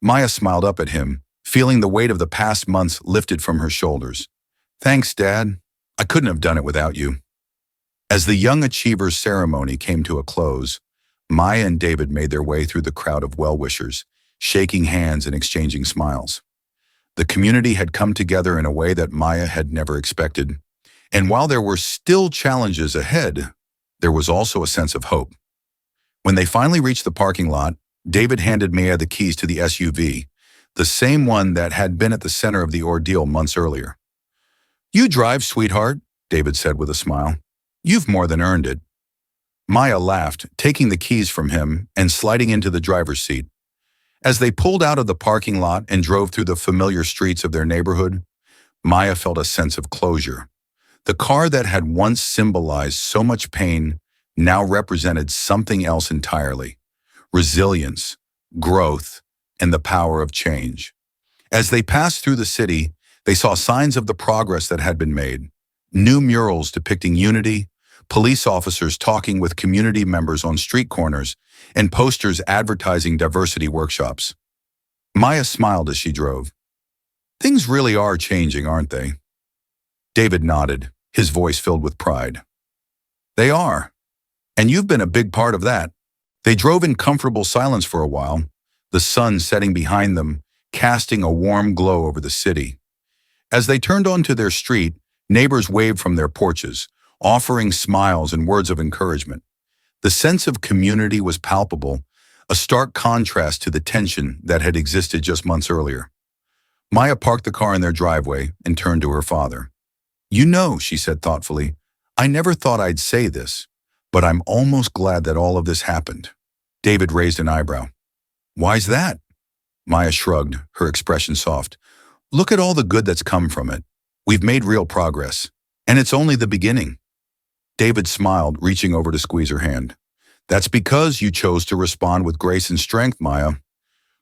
Maya smiled up at him, feeling the weight of the past months lifted from her shoulders. Thanks, Dad. I couldn't have done it without you. As the Young Achievers ceremony came to a close, Maya and David made their way through the crowd of well-wishers, shaking hands and exchanging smiles. The community had come together in a way that Maya had never expected. And while there were still challenges ahead, there was also a sense of hope. When they finally reached the parking lot, David handed Maya the keys to the SUV, the same one that had been at the center of the ordeal months earlier. You drive, sweetheart, David said with a smile. You've more than earned it. Maya laughed, taking the keys from him and sliding into the driver's seat. As they pulled out of the parking lot and drove through the familiar streets of their neighborhood, Maya felt a sense of closure. The car that had once symbolized so much pain now represented something else entirely: resilience, growth, and the power of change. As they passed through the city, they saw signs of the progress that had been made. New murals depicting unity, police officers talking with community members on street corners, and posters advertising diversity workshops. Maya smiled as she drove. Things really are changing, aren't they? David nodded, his voice filled with pride. They are. And you've been a big part of that. They drove in comfortable silence for a while, the sun setting behind them, casting a warm glow over the city. As they turned onto their street, neighbors waved from their porches, offering smiles and words of encouragement. The sense of community was palpable, a stark contrast to the tension that had existed just months earlier. Maya parked the car in their driveway and turned to her father. You know, she said thoughtfully, I never thought I'd say this, but I'm almost glad that all of this happened. David raised an eyebrow. Why's that? Maya shrugged, her expression soft. Look at all the good that's come from it. We've made real progress, and it's only the beginning. David smiled, reaching over to squeeze her hand. That's because you chose to respond with grace and strength, Maya.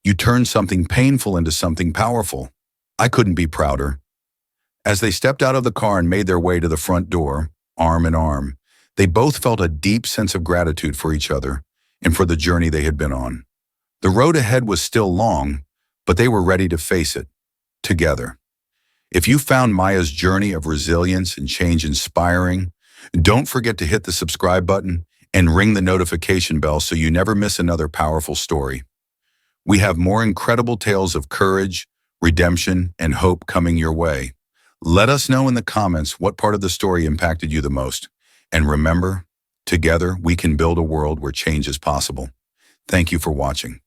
You turned something painful into something powerful. I couldn't be prouder. As they stepped out of the car and made their way to the front door, arm in arm, they both felt a deep sense of gratitude for each other and for the journey they had been on. The road ahead was still long, but they were ready to face it, together. If you found Maya's journey of resilience and change inspiring, don't forget to hit the subscribe button and ring the notification bell so you never miss another powerful story. We have more incredible tales of courage, redemption, and hope coming your way. Let us know in the comments what part of the story impacted you the most. And remember, together we can build a world where change is possible. Thank you for watching.